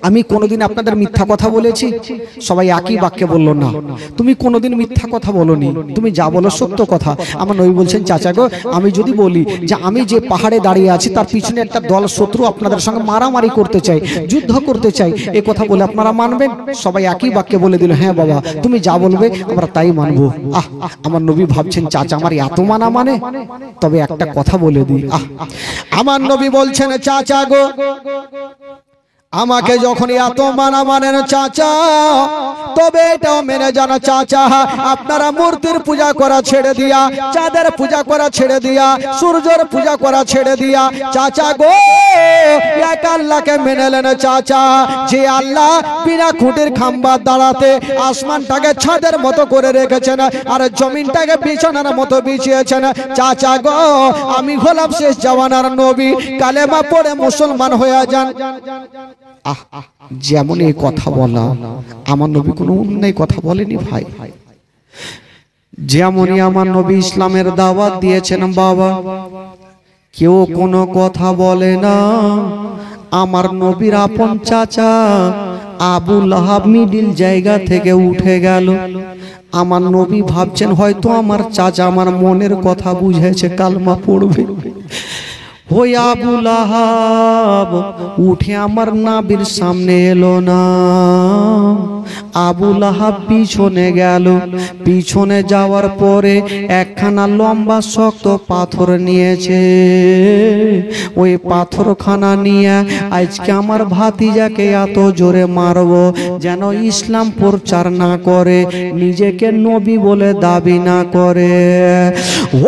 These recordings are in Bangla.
আমি কোনোদিন আপনাদের মিথ্যা কথা বলেছি? সবাই একই বাক্যে বলল না। তুমি কোনোদিন মিথ্যা কথা বলনি, তুমি যা বলো সত্য কথা। আমার নবী বলছেন, চাচা গো, আমি যদি বলি যে আমি যে পাহাড়ে দাঁড়িয়ে আছি তার পিছনে একটা দল শত্রু আপনাদের সঙ্গে মারামারি করতে চাই, যুদ্ধ করতে চাই, এ কথা বলে আপনারা মানবেন? সবাই একই বাক্যে বলে দিল, হ্যাঁ বাবা, তুমি যা বলবে আমরা তাই মানবো। আমার নবী ভাবছেন, চাচা আমার এত মানা মানে? তবে একটা কথা বলে দিই। আমার নবী বলছেন, চাচা গো, আমাকে যখন এত মানা মানেন চাচা, তবে এটাও মেনে জানো চাচা, আপনারা মূর্তির পূজা করা ছেড়ে দিয়া, চাঁদের পূজা করা ছেড়ে দিয়া, সূর্যের পূজা করা ছেড়ে দিয়া, চাচা গো এক আল্লাহকে মেনে নেন চাচা, যে আল্লাহ বিনা খুঁটির খাম্বা দাঁড়াতে আসমানটাকে ছাদের মতো করে রেখেছেন আর জমিনটাকে বিছানার মতো বিছিয়েছেন। চাচা গো, আমি হলাম শেষ জামানার নবী, কালেমা পড়ে মুসলমান হয়ে যান। যেমন এই কথা বলা, আমার নবী কোনো অন্যায় কথা বলেনি ভাই। যেমনই আমার নবী ইসলামের দাওয়াত দিয়েছেন বাবা, কেউ কোনো কথা বলে না। আমার নবীর আপন চাচা আবু লাহাব মিডিল জায়গা থেকে উঠে গেল। আমার নবী ভাবছেন হয়তো আমার চাচা আমার মনের কথা বুঝেছে, কালমা পড়বে। ওই আবু লাহাব উঠে আমার নবীর সামনে এলো না। আবু লাহাব পিছনে গেল। পিছনে যাওয়ার পরে একখানা লম্বা শক্ত পাথর নিয়েছে। ওই পাথরখানা নিয়ে আজকে আমার ভাতিজাকে এত জোরে মারবো যেন ইসলাম প্রচার না করে, নিজেকে নবী বলে দাবি না করে।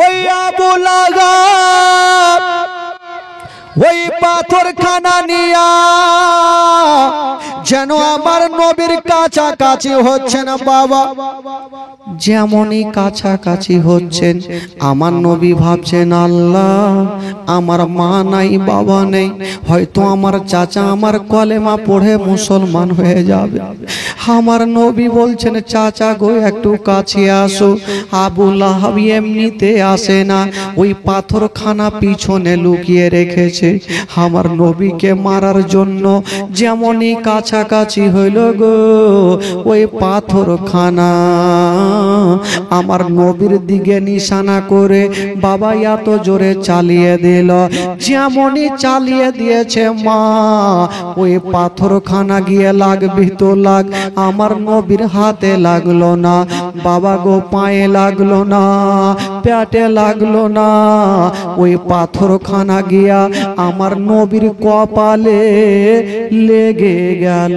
ওই আবু লাহাব ওই পাথরখানা নিয়া যেন আমার নবীর কাছাকাছি হচ্ছেন বাবা। যেমনই কাছাকাছি হচ্ছেন আমার নবী ভাবছেন, আল্লাহ আমার মা নাই, বাবা নেই, হয়তো আমার চাচা আমার কলেমা পড়ে মুসলমান হয়ে যাবে। আমার নবী বলছেন, চাচা গো একটু কাছে আসো। আবু লাহাব এমনিতে আসে না, ওই পাথরখানা পিছনে লুকিয়ে রেখেছে আমার নবীকে মারার জন্য। যেমনই কাছাকাছি হইল গো, ওই পাথরখানা আমার নবীর দিকে নিশানা করে বাবা এত জোরে চালিয়ে দিল। যেমনই চালিয়ে দিয়েছে মা, ওই পাথরখানা গিয়ে লাগবি তো লাগ, আমার নবীর হাতে লাগলো না, বাবা গো পায়ে লাগলো না, পেটে লাগলো না, ওই পাথরখানা গিয়া আমার নবীর কপালে লেগে গেল।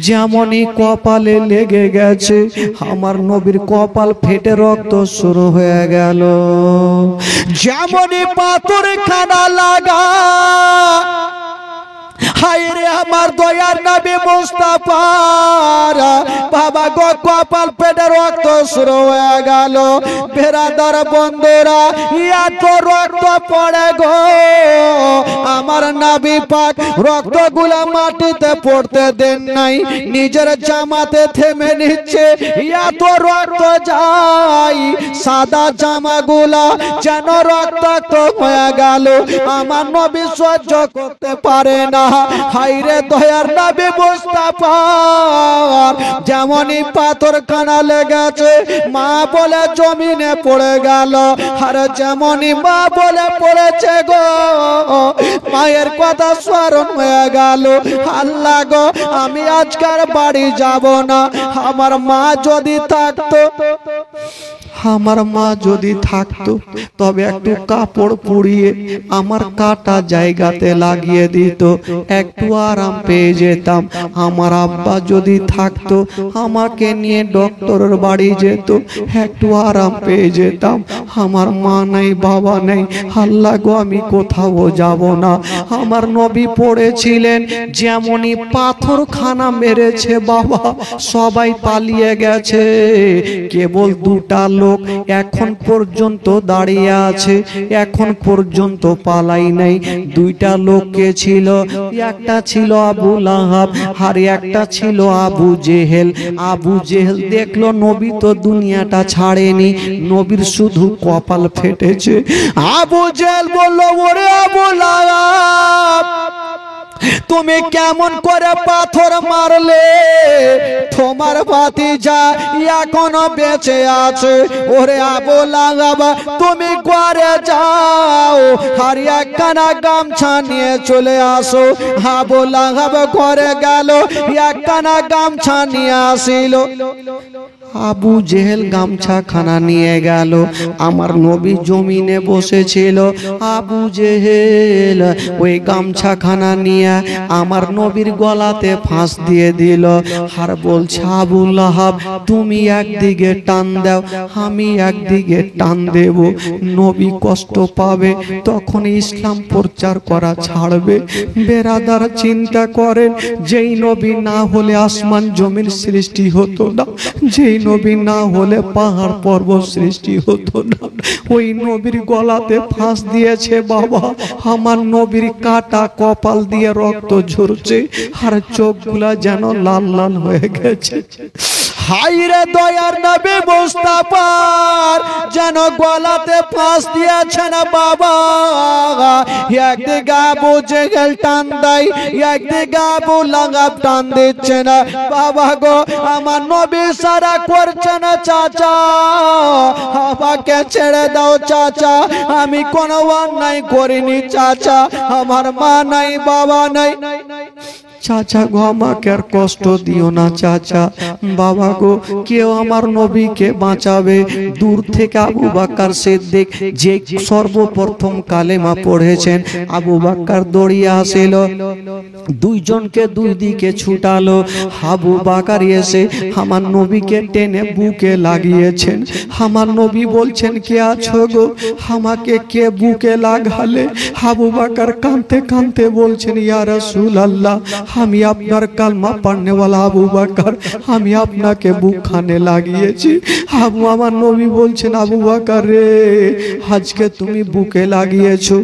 যেমনই কপালে লেগে গেছে আমার নবীর কপাল ফেটে রক্ত শুরু হয়ে গেল। যেমনই পাথরখানা লাগা, হায় রে আমার দয়ার নবী মুস্তাফার বাবা গো কপাল পেটে রক্ত শুরু হয়ে গেল। বেরাদার বন্ধুরা, এত রক্ত পড়ে গো, আমার নবী পাক রক্তগুলা মাটিতে পড়তে দেন নাই, নিজের জামাতে থেমে নিচ্ছে। এত রক্ত যায়, সাদা জামাগুলা যেন রক্তাক্ত হয়ে গেল। আমার নবী সহ্য করতে পারে না। হায়রে দয়ার নবী মুস্তাফা, যেমনই পাথরখানা লেগেছে মা বলে জমিনে পড়ে গেল। আর যেমনই মা বলে পড়েছে গো, মায়ের কথা স্মরণ হয়ে গেল। আল্লাহ গো, আমি আজকাল বাড়ি যাব না, আমার মা যদি থাকতো, আমার মা যদি থাকতো তবে একটু কাপড় পুড়িয়ে আমার কাটা জায়গাতে লাগিয়ে দিত, একটু আরাম পেয়ে যেতাম। আমার আব্বা যদি থাকতো আমাকে নিয়ে ডক্টরের বাড়ি যেত, একটু আরাম পেয়ে যেতাম। আমার মা নাই, বাবা নেই, আল্লাহ গো আমি কোথাও যাব না। আমার নবী পড়েছিলেন, যেমনই পাথরখানা মেরেছে বাবা সবাই পালিয়ে গেছে, কেবল দুটা লোক এখন পর্যন্ত দাঁড়িয়ে আছে, এখন পর্যন্ত পালাই নাই। দুইটা লোক কে ছিল? একটা ছিল আবু লাহাব আর একটা ছিল আবু জেহেল। আবু জেহেল দেখলো নবী তো দুনিয়াটা ছাড়েনি, নবীর শুধু কপাল ফেটেছে। আবু জেহেল বলল, ওরে আবু লাহাব, তুমি কেমন করে পাথর মারলে তোমার ভাতিজা এখনো বেঁচে আছে? ওরে আবু লাহাব তুমি ঘরে যাও আর একখানা গামছা নিয়ে চলে আসো। আবু লাহাব ঘরে গেল, একখানা গামছা নিয়ে আসিল। আবু জেহেল গামছা খানা নিয়ে গেল, আমার নবী জমিনে বসেছিল। আবু জেহেল ওই গামছা খানা নিয়ে আমার নবীর গলাতে ফাঁস দিয়ে দিল আর বলছে, আবু লাহাব তুমি একদিকে টান দাও, আমি একদিকে টান দেব, নবী কষ্ট পাবে, তখন ইসলাম প্রচার করা ছাড়বে। বেরাদার চিন্তা করেন, যেই নবী না হলে আসমান জমির সৃষ্টি হতো না, যেই নবী না হলে পাহাড় পর্বত সৃষ্টি হতো না, ওই নবীর গলাতে ফাঁস দিয়েছে বাবা। আমার নবীর কাটা কপাল দিয়ে রক্ত ঝরছে আর চোখগুলা যেন লাল লাল হয়ে গেছে। হায়রে দয়ার নবী মুস্তাফার যেন গলাতে ফাঁস দিয়েছে না বাবা। একদিকে আবু জেহেল টান দেয়, একদিকে আবু লাহাব টান দিচ্ছে না বাবা গো। আমার নবী সারা করছে না চাচা, আমাকে ছেড়ে দাও চাচা, আমি কোনো অন্যায় করিনি চাচা, আমার মা নাই বাবা নাই, চাচা গো আমাকে আর কষ্ট দিও না চাচা। বাবা গো কেউ আমার নবীকে বাঁচাবে। দূর থেকে আবু বকর সিদ্দিক, যে সর্বপ্রথম কালেমা পড়েছেন, আবু বকর দৌড়িয়ে আসিল, দুইজনকে দুই দিকে ছুটালো। আবু বকর এসে আমার নবীকে টেনে বুকে লাগিয়েছেন। আমার নবী বলছেন, কে আছো গো, আমাকে কে বুকে লাগালে? আবু বকর কাঁদতে কাঁদতে বলছেন, ইয়া রাসূলুল্লাহ, আমি আপনার কালমা পড়নেওয়ালা আবু বকর, আমি আপনাকে বুকখানে লাগিয়েছি। আমার নবী বলছেন, আবু বকর রে, আজকে তুমি বুকে লাগিয়েছো,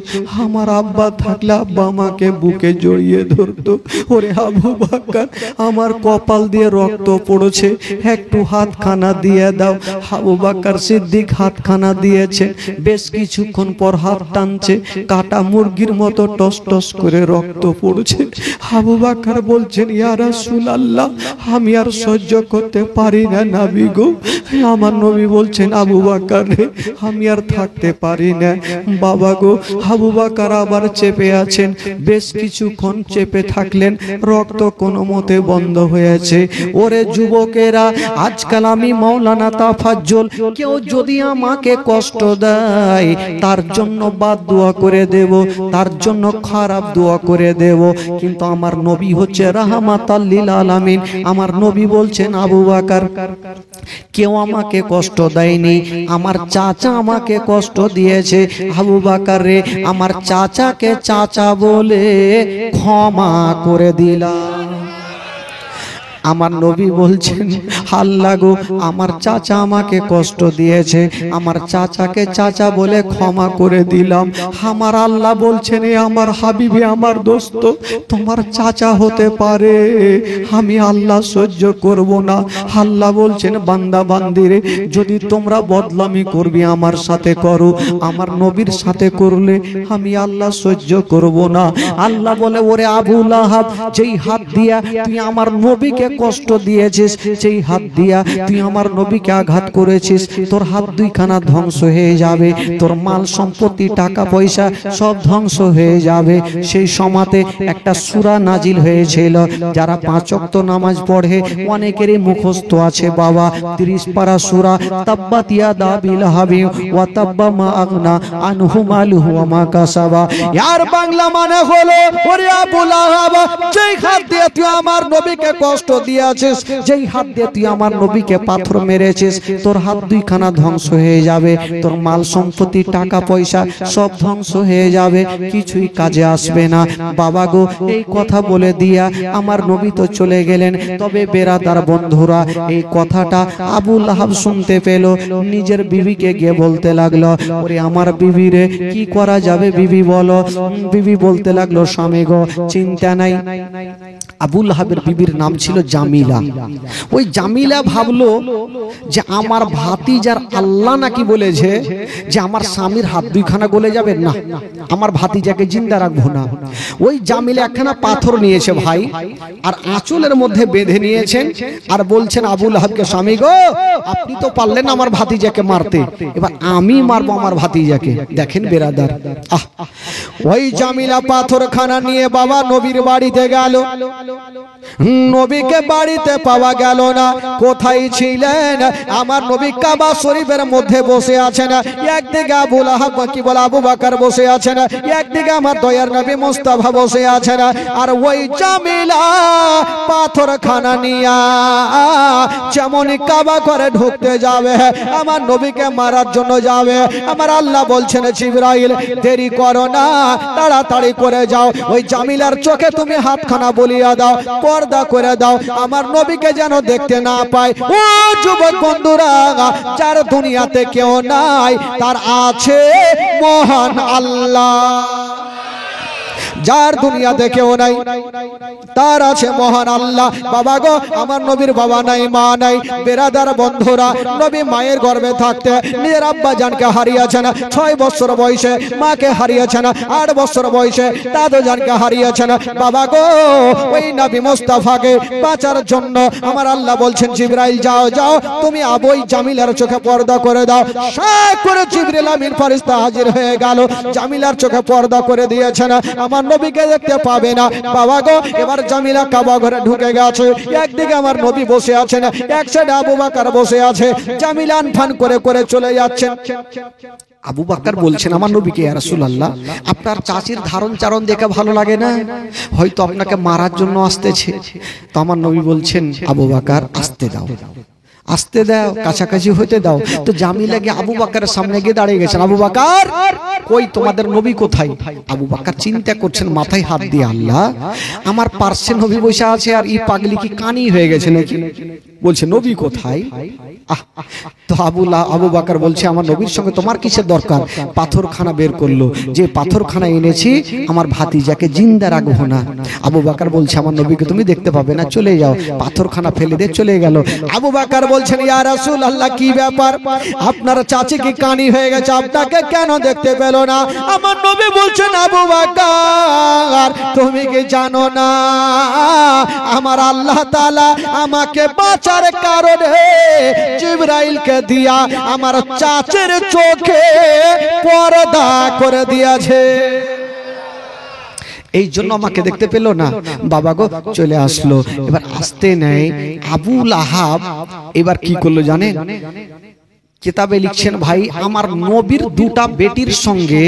আমার আব্বা থাকলে আব্বা আমাকে বুকে জড়িয়ে ধরতো। ওরে আবু বকর, আমার কপাল দিয়ে রক্ত পড়ছে, একটু হাতখানা দিয়ে দাও। আবু বকর সিদ্দিক হাতখানা দিয়েছে, বেশ কিছুক্ষণ পর হাত টানছে, কাটা মুরগির মতো টস টস করে রক্ত পড়ছে। আবু বকর বলছেন, ইয়া রাসূলুল্লাহ, আমি আর সহ্য করতে পারি না নবী গো। আমার নবী বলছেন, আবু বকর রে, আমি আর থাকতে পারি না বাবা গো। আবু বকর আবার চেপে আছেন, বেশ কিছুক্ষণ চেপে থাকলেন, রক্ত কোনো মতে বন্ধ হয়েছে। ওরে যুবকেরা, আজকাল আমি মাওলানা তাফাজ্জল, কেউ যদি আমাকে কষ্ট দেয় তার জন্য বাদ দোয়া করে দেব, তার জন্য খারাপ দোয়া করে দেব, কিন্তু আমার নবী হচ্ছে রাহমাতাল লিল আলামিন। আমার নবী বলছেন, আবু বকর কেউ আমাকে কষ্ট দেয়নি, আমার চাচা আমাকে কষ্ট দিয়েছে। আবু বকর রে, আমার চাচাকে চাচা বলে ক্ষমা করে দিলাম। আমার নবী বলছেন, আল্লাহ গো, আমার চাচা আমাকে কষ্ট দিয়েছে, আমার চাচাকে চাচা বলে ক্ষমা করে দিলাম। আমার আল্লাহ বলছেন, এ আমার হাবিবি, আমার দোস্ত, তোমার চাচা হতে পারে, আমি আল্লাহ সহ্য করব না। আল্লাহ বলছেন, বান্দা বান্দিরে, যদি তোমরা বদলামি করবে আমার সাথে করো, আমার নবীর সাথে করলে আমি আল্লাহ সহ্য করব না। আল্লাহ বলে, ওরে আবু লাহাব, যেই হাত দিয়া তুই আমার নবীকে কষ্ট দিয়েছিস, সেই হাত দিয়া তুই আমার নবীকে আঘাত করেছিস, তোর হাত দুইখানা ধ্বংস হয়ে যাবে, তোর মাল সম্পত্তি টাকা পয়সা সব ধ্বংস হয়ে যাবে। সেই সময়তে একটা সূরা নাজিল হয়েছিল, যারা 5 ওয়াক্ত নামাজ পড়ে অনেকেরই মুখস্থ আছে বাবা, 30 পারা সূরা, তাব্বাত ইয়াদা আবি লাহাবি ওয়া তাব্বা মা আগনা আনহু মালুহু ওয়া মা কাসাবা। ইয়ার বাংলা মানে হলো, ওরে আবু লাহাব, যেই হাত দিয়ে তুই আমার নবীকে কষ্ট দিয়েছিস, যেই হাত দিয়ে তুই আমার নবীকে পাথর মেরেছিস, তোর হাত দুইখানা ধ্বংস হয়ে যাবে, তোর মাল সম্পত্তি টাকা পয়সা সব ধ্বংস হয়ে যাবে, কিছুই কাজে আসবে না। বাবা গো, এই কথা বলে দিয়া আমার নবী তো চলে গেলেন। তবে বেরাদার বন্ধুরা, এই কথাটা আবু লাহাব শুনতে পেল, নিজের বিবিকে গিয়ে বলতে লাগলো, ওরে আমার বিবি রে, কি করা যাবে বিবি বলো। বিবি বলতে লাগলো, স্বামী গো, চিন্তা নাই। আবু লাহাবের বিবির নাম ছিল জামিলা। ওই জামিলা ভাবলো যে আমার ভাতিজার আল্লাহ নাকি বলেছে যে আমার স্বামীর হাত দুইখানা গলে যাবে না, আমার ভাতিজাকে জিন্দা রাখবো না। ওই জামিলা একখানা পাথর নিয়েছে ভাই, আর আঁচলের মধ্যে বেঁধে নিয়েছেন, আর বলছেন আবু লাহাবকে, স্বামী গো আপনি তো পারলেন আমার ভাতিজাকে মারতে, এবার আমি মারবো আমার ভাতিজাকে। দেখেন বেরাদার, ওই জামিলা পাথরখানা নিয়ে বাবা নবীর বাড়িতে গেল। নবীকে বাড়িতে পাওয়া গেল না, কোথায় ছিলেন? আমার নবী কাবা শরীফের মধ্যে বসে আছেন, একদিকে আবু লাহাব কি বলে আবু বকর বসে আছেন, একদিকে আমার দয়ার নবী মুস্তাফা বসে আছেন, আর ওই জামিলা পাথরখানা নিয়া যেমন কাবা করে ঢুকতে যাবে, আমার নবীকে মারার জন্য যাবে, আমার আল্লাহ বলছেন জিবরাইল দেরি করো না, তাড়াতাড়ি করে যাও, ওই জামিলার চোখে তুমি হাতখানা বলিয়া দাও, পর্দা করে দাও, আমার নবীকে যেন দেখতে না পায়। ও যুবক বন্ধুরা, যার দুনিয়াতে কেউ নাই তার আছে মহান আল্লাহ, যার দুনিয়াতে কেউ নাই তার আছে মহান আল্লাহ। বাবা গো, আমার নবীর বাবা নাই, মা নাই, বেরাদার বন্ধুরা, নবী মায়ের গর্ভে থাকতে নিজের আব্বা জানকে হারিয়েছেন, 6 বছর বয়সে মাকে হারিয়েছেন, 8 বছর বয়সে দাদু জানকে হারিয়েছেন। বাবা গো, ওই নবী মুস্তাফাকে বাঁচার জন্য আমার আল্লাহ বলছেন জিবরাইল যাও যাও, তুমি আবুই জামিলার চোখে পর্দা করে দাও। সাক করে জিবরিল আমিন ফেরেশতা হাজির হয়ে গেল, জামিলার চোখে পর্দা করে দিয়েছেন, আমার নবীকে দেখতে পাবে না। বাবা গো, এবার জামিলা কাবা ঘরে ঢুকে গেছে, একদিকে আমার নবী বসে আছেন, এক সাইডে আবু বকর বসে আছে, জামিলা আনফান করে করে চলে যাচ্ছেন। আবু বকর বলছেন আমার নবীকে, ইয়া রাসূলুল্লাহ আপনার চাচির ধারণ চারণ দেখে ভালো লাগে না, হয়তো আপনাকে মারার জন্য আসতেছে। তো আমার নবী বলছেন আবু বকর আসতে দাও, আসতে দাও, কাছাকাছি হতে দাও। তো জামিলা গিয়ে আবু বকরের সামনে গিয়ে দাঁড়িয়ে গেছেন, আবু বকর কই তোমাদের নবী কোথায়? আবু বকর চিন্তা করছেন, মাথায় হাত দিয়ে, আল্লাহ আমার পার্শ্বে নবী বসে আছে, আর এই পাগলি কি কানি হয়ে গেছে নাকি? বলছে নবী কোথায়? তো আবু বকর বলছে আমার নবীর সঙ্গে তোমার কিসের দরকার? পাথরখানা বের করলো, যে পাথরখানা এনেছি আমার ভাতিজাকে জিন্দা রাখবো না। আবু বকর বলছে আমার নবীকে তুমি দেখতে পাবে না, চলে যাও। পাথরখানা ফেলে দিয়ে চলে গেল। আবু বকর বলছেন ইয়া রাসূলুল্লাহ কি ব্যাপার, আপনার চাচি কি কানি হয়ে গেছে, আপনাকে কেন দেখতে পেল না? আমার নবী বলছেন আবু বকর তুমি কি জানো না আমার আল্লাহ তাআলা আমাকে বাঁচার কারণে জিবরাইলকে দিয়া আমার চাচের চোখে পর্দা করে দিয়েছে, এই জন্য আমাকে দেখতে পেল না। বাবা গো চলে আসলো। এবার আসতে নেই আবু লাহাব এবার কি করলো জানেন? কিতাবে লিখছেন ভাই আমার নবীর দুটা বেটির সঙ্গে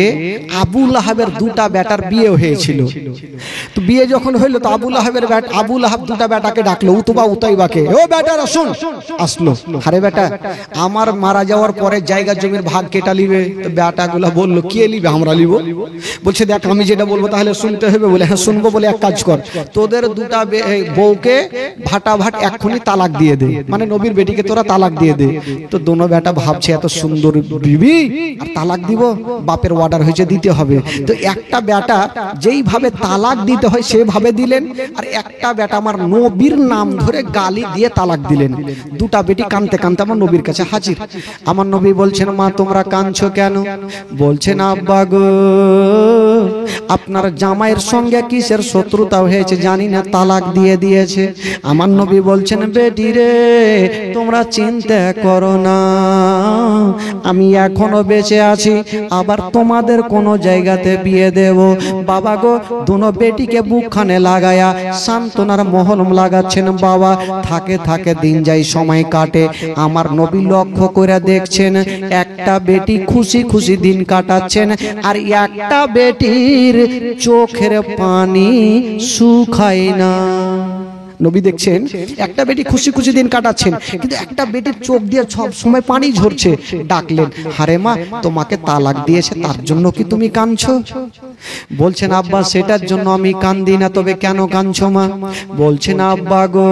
আবু লাহাবের দুটা বেটার বিয়ে হয়েছিল। তো বিয়ে যখন হইলো তো আবু লাহাব দুটা বেটাকে ডাকলো, উতবা উতাইবাকে, ও বেটারা শুন। আসলো, আরে বেটা আমার মারা যাওয়ার পরে জায়গা জমির ভাগ কেটা লিবে? তো বেটাগুলো বললো কে লিবে? আমরা লিব। বলছে দেখ আমি যেটা বলবো তাহলে শুনতে হবে। বলে হ্যাঁ শুনবো। বলে এক কাজ কর, তোদের দুটা বউকে ভাটাভাট এক্ষুনি তালাক দিয়ে দে, মানে নবীর বেটিকে তোরা তালাক দিয়ে দে। তো দোনো বেটা ভাবছে এত সুন্দর বিবি আর তালাক দিব, বাপের অর্ডার হয়েছে দিতে হবে। তো একটা বেটা যেইভাবে তালাক দিতে হয় সেভাবে দিলেন, আর একটা বেটা আমার নবীর নাম ধরে গালি দিয়ে তালাক দিলেন। দুটা বেটি কাঁদতে কাঁদতে আমার নবীর কাছে হাজির। আমার নবী বলছেন মা তোমরা কাঁদছো কেন? বলছেন আব্বা গো আপনার জামাইয়ের সঙ্গে কিসের শত্রুতা হয়েছে জানি না, তালাক দিয়ে দিয়েছে। আমার নবী বলছেন বেটি রে তোমরা চিন্তা করো না, আমি এখনো বেঁচে আছি, আবার তোমাদের কোন জায়গাতে বিয়ে দেব। বাবা গো দুনো বেটিকে বুকখানে লাগায়া সান্ত্বনার মহলম লাগাচ্ছেন। বাবা থাকে থাকে দিন যায় সময় কাটে। আমার নবী লক্ষ্য করে দেখছেন একটা বেটি খুশি খুশি দিন কাটাচ্ছেন, আর একটা বেটির চোখের পানি শুকায় না। নবী দেখছেন একটা বেটি খুশি খুশি দিন কাটাচ্ছেন, কিন্তু একটা বেটির চোখ দিয়ে সব সময় পানি ঝরছে। ডাকলেন হারে মা তোমাকে তালাক দিয়েছে তার জন্য কি তুমি কাঁদছো? বলছেন আব্বা সেটার জন্য আমি কান্দি না, তবে কেন কাঁদছো মা? বলছেন আব্বা গো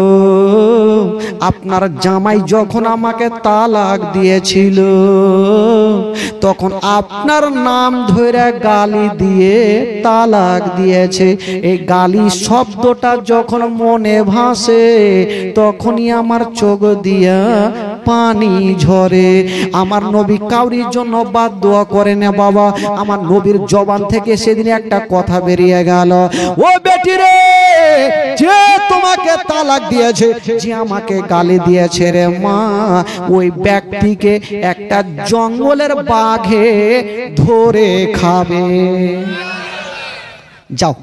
আপনার জামাই যখন আমাকে তালাক দিয়েছিল তখন আপনার নাম ধরে গালি দিয়ে তালাক দিয়েছে। এই গালি শব্দটা যখন মনে ভাসে, তখনই আমার চোখ দিয়া পানি ঝরে। আমার নবী কাউরির জন্য বাদ দোয়া করে না বাবা, আমার নবীর জবান থেকে সেদিন একটা কথা বেরিয়ে গেল, ও বেটি রে, যে তোমাকে তালাক দিয়েছে, যে আমাকে গালি দিয়েছে রে মা, ওই ব্যক্তিকে একটা জঙ্গলের বাঘে ধরে খাবে। যাও,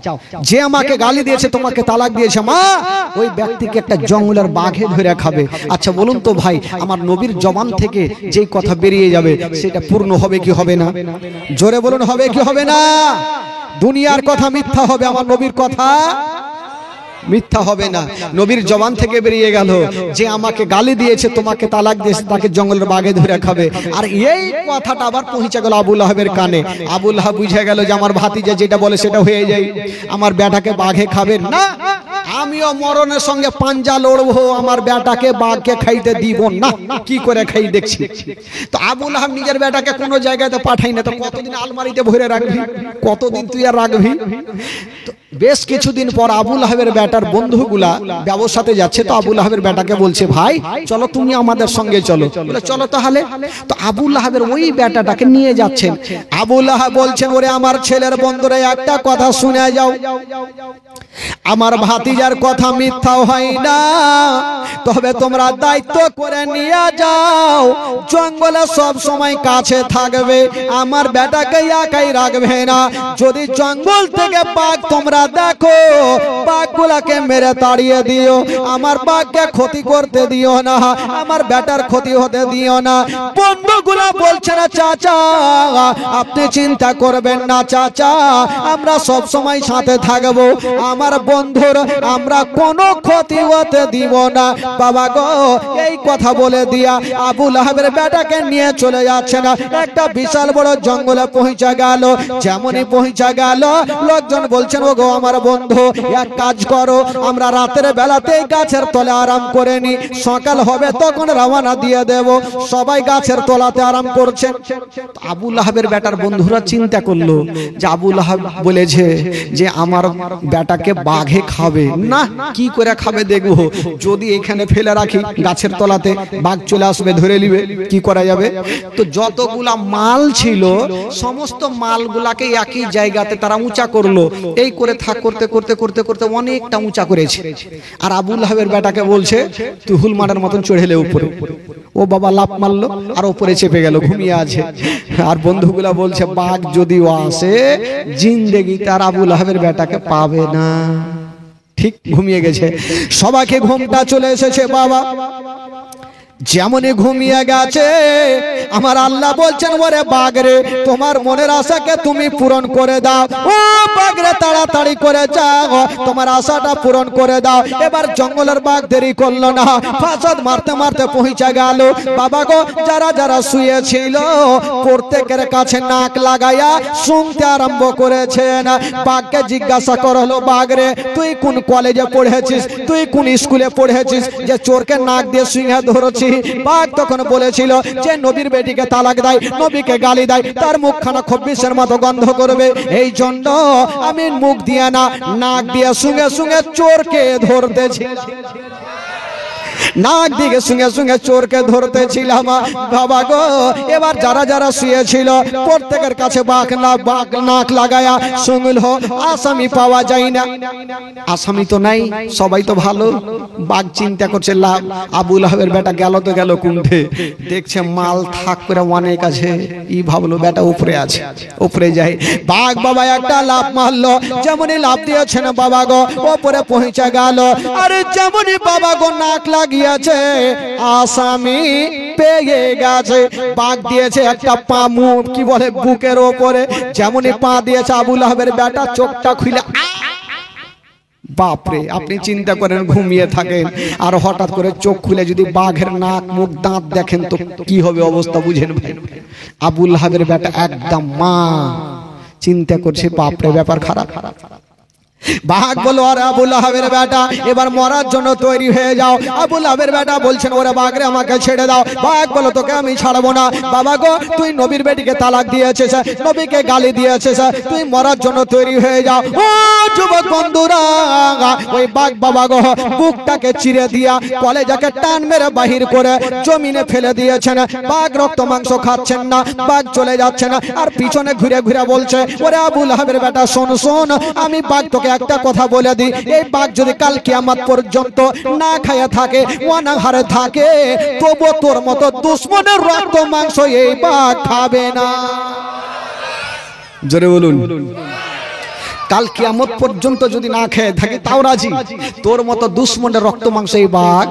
যে আমাকে গালি দিয়েছে, তোমাকে তালাক দিয়েছে মা, ওই ব্যক্তিকে একটা জঙ্গলের বাঘে ধরে খাবে। আচ্ছা বলুন তো ভাই, আমার নবীর জবান থেকে যেই কথা বেরিয়ে যাবে সেটা পূর্ণ হবে কি হবে না? জোরে বলুন, হবে কি হবে না? দুনিয়ার কথা মিথ্যা হবে, আমার নবীর কথা মিথ্যা হবে না। নবীর জবান থেকে বেরিয়ে গেল, যে আমাকে গালি দিয়েছে, তোমাকে তালাক দিয়েছে, তাকে জঙ্গলের বাঘে ধরে খাবে। আর এই কথাটা আবার পৌঁছে গেল আবু লাহাবের কানে। আবু লাহাব বুঝে গেল যে আমার ভাতিজা যেটা বলে সেটা হয়ে যায়, আমার বেটাকে বাঘে খাবে না, আমিও মরণের সঙ্গে পাঞ্জা লড়বো, আমার বেটাকে বাঘকে খাইতে দিব না। কি করে খাই দেখছি। তো আবু লাহাব নিজের বেটাকে কোনো জায়গাতে পাঠাই না, তো কতদিন আলমারিতে ভরে রাখবি, কতদিন তুই আর রাখবি? বেশ কিছুদিন পর আবু লাহাবের বেটার বন্ধুগুলা ব্যবসাতে যাচ্ছে, তো আবু লাহাবের বেটাকে বলছে, ভাই চলো তুমি আমাদের সঙ্গে চলো। বলে চলো তাহলে। তো আবু লাহাবের ওই বেটাটাকে নিয়ে যাচ্ছেন। আবু লাহাব বলছেন, ওরে আমার ছেলের বন্ধুরা, একটা কথা শুনে যাও, আমার ভাতিজার কথা মিথ্যা হয় না, তবে তোমরা দায়িত্ব করে নিয়ে যাও, জঙ্গলে সব সময় কাছে থাকবে, আমার বেটাকে একাই রাখবে না। যদি জঙ্গল থেকে বাঘ তোমরা দেখো, বাঘগুলাকে মেরে তাড়িয়ে দিও, আমার বাঘকে ক্ষতি করতে দিও না, আমার বেটার ক্ষতি হতে দিও না। বন্ধুগুলা বলছে না, চাচা আপনি চিন্তা করবেন না চাচা, আমরা সব সময় সাথে থাকবো, আমার বন্ধুর আমরা কোনো ক্ষতি হতে দিব না। বাবা গো, এই কথা বলে দিয়া আবু লাহাবের বেটাকে নিয়ে চলে যাচ্ছে না, একটা বিশাল বড় জঙ্গলে পৌঁছে গেল। যেমনই পৌঁছে গেল, লোকজন বলছেন, ও গো আমার বন্ধু, এক কাজ করো, আমরা রাতের বেলাতে গাছের তলে আরাম করে নি, সকাল হবে তখন রওনা দিয়ে দেব। সবাই গাছের তলাতে আরাম করছেন। আবু লাহাবের বেটার বন্ধুরা চিন্তা করলো যে আবু লাহাব বলেছে যে আমার বেটাকে বাঘে খাবে না, কি করে খাবে দেখবো, যদি এখানে ফেলে রাখি গাছের তলাতে বাঘ চলে আসবে, ধরে নিবে, কি করা যাবে? তো যতগুলা মাল ছিল সমস্ত মালগুলাকে একই জায়গাতে তারা উঁচা করলো, এই করে থাক করতে করতে করতে করতে অনেকটা উঁচা করেছে। আর আবু লাহাবের বেটাকে বলছে, তুই হুলমানের মতন চড়েলে উপরে। ও বাবা লাফ মারলো আর উপরে চেপে গেল, ঘুমিয়ে আছে। আর বন্ধুগুলা বলছে, বাঘ যদিও আসে জিন্দেগি তার আবু লাহাবের বেটাকে পাবে না। ঠিক ঘুমিয়ে গেছে, সবাইকে ঘুমটা চলে এসেছে। বাবা যেমনই ঘুমিয়ে গেছে, আমার আল্লাহ বলছেন, ওরে বাঘরে, তোমার মনের আশাকে তুমি পূরণ করে দাও, ও বাঘরে তাড়াতাড়ি করে যাও, তোমার আশাটা পূরণ করে দাও। এবার জঙ্গলের বাঘ দেরি করলো না, ফাঁসাদ মারতে মারতে পৌঁছে গেল। বাবা গো, যারা যারা শুয়েছিল প্রত্যেকের কাছে নাক লাগাইয়া শুনতে আরম্ভ করেছেন। বাঘকে জিজ্ঞাসা করলো, বাঘরে তুই কোন কলেজে পড়েছিস, তুই কোন স্কুলে পড়েছিস যে চোরকে নাক দিয়ে সিংহে ধরেছিস? বাঘ তখন বলেছিল যে নবীর বেটিকে তালাক দেয়, নবীকে গালি দেয়, তার মুখখানা খব্বিশের মতো গন্ধ করবে, এই জন্য আমি মুখ দিয়ে না নাক দিয়ে সঙ্গে সঙ্গে চোরকে ধরতেছি, নাক দিকে সঙ্গে সঙ্গে চোরকে ধরতেছিলাম। বাবা গো, এবার যারা যারা শুয়েছিল প্রত্যেকের কাছে বাঘ নাক লাগায়া শুনল, আসামি পাওয়া যায় না। আসামি তো নাই, সবাই তো ভালো। বাঘ চিন্তা করছে, লাভ আবু লাহাবের বেটা গেল তো গেল কুণ্ঠে, দেখছে মাল থাক করে অনেক আছে, ই ভাবলো বেটা উপরে আছে, উপরে যাই। বাঘ বাবা একটা লাফ মারলো, যেমনই লাফ দিয়েছে না বাবা গো ওপরে পৌঁছে গেল। আরে যেমনই বাবা গো নাক লাগিয়েছে, আসামি পেয়ে গেছে। বাঘ দিয়েছে একটা পা, মুখ কি বলে বুকের ওপরে, যেমনই পা দিয়েছে আবু লাহাবের বেটা চোখটা খুলে, বাপরে আপনি চিন্তা করেন ঘুমিয়ে থাকেন আর হঠাৎ করে চোখ খুলে যদি বাঘের নাক মুখ দাঁত দেখেন তো কি হবে অবস্থা বুঝেন ভাই। আবু লাহাবের বেটা একদম মা চিন্তা করছে, বাপরে ব্যাপার খারাপ। বাঘ বলল আরে আবু লাহাবের বেটা এবার মরার জন্য তৈরি হয়ে যাও। আবু লাহাবের বেটা বলছেন ওরে বাঘরে আমাকে ছেড়ে দাও। বাঘ বলল তোকে আমি ছাড়বো না। বাবা গো তুই নবীর বেটিকে তালাক দিয়েছিস, নবীকে গালি দিয়েছিস, তুই মরার জন্য তৈরি হয়ে যাও। ও যুবক বন্ধুরা, ওই বাঘ বাবা গো বুকটাকে চিরে দিয়া কলেজাকে টান মেরে বাহির করে জমিনে ফেলে দিয়েছেন। বাঘ রক্ত মাংস খাচ্ছেন না, বাঘ চলে যাচ্ছেন আর পিছনে ঘুরে ঘুরে বলছে ওরে আবু লাহাবের বেটা শোন শোন, আমি বাঘ তোকে একটা কথা বলে দিই, এই বাঘ যদি কাল কিয়ামত পর্যন্ত না খায়া থাকে, অনাহারে থাকে, তবু তোর মতো দুশ্মনের রক্ত মাংস এই বাঘ খাবে না। জোরে বলুন। কাল কিয়ামত পর্যন্ত যদি না খেয়ে থাকে তাও রাজি, তোর মতো দুশ্মনের রক্ত মাংস এই বাঘ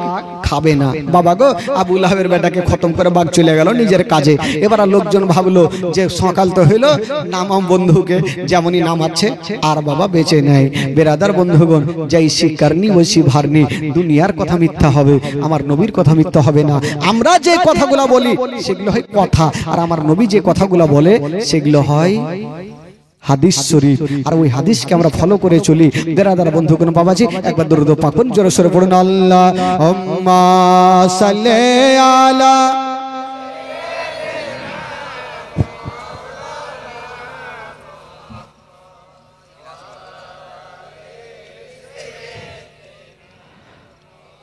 খাবে না। বাবা গো আবু লাহাবের বেটাকে খতম করে বাঘ চলে গেল নিজের কাজে। এবার লোকজন ভাবলো যে সকাল তো হইলো, নামাম বন্ধুকে যেমনই নামাচ্ছে আর বাবা বেঁচে নেয়। বেরাদার বন্ধুগণ, যেই শিকারনি ওই শিভারনি, দুনিয়ার কথা মিথ্যা হবে, আমার নবীর কথা মিথ্যা হবে না। আমরা যে কথাগুলো বলি সেগুলো হয় কথা, আর আমার নবী যে কথাগুলো বলে সেগুলো হয় হাদিস শরীফ। আর ওই হাদিসকে আমরা ফলো করে চলি। বেরাদার বন্ধুগণ বাবাজি একবার দরুদ পাক পড়ুন, জোরে সোরে পড়ুন আল্লাহুম্মা সাল্লি আলা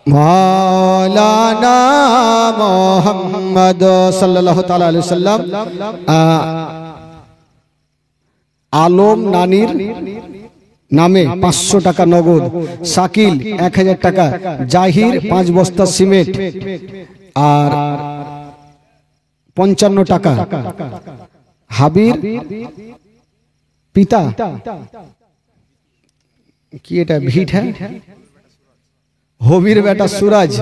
মাওলানা মুহাম্মদ সাল্লাল্লাহু তাআলা আলাইহি সাল্লাম। আলম নানির নামে 500 টাকা নগদ, শাকিল 1000 টাকা, জাহির 5 বস্তা সিমেন্ট আর 55 টাকা, হাবির পিতা কি এটা ভিট হ্যাঁ হবির বেটা সুরাজ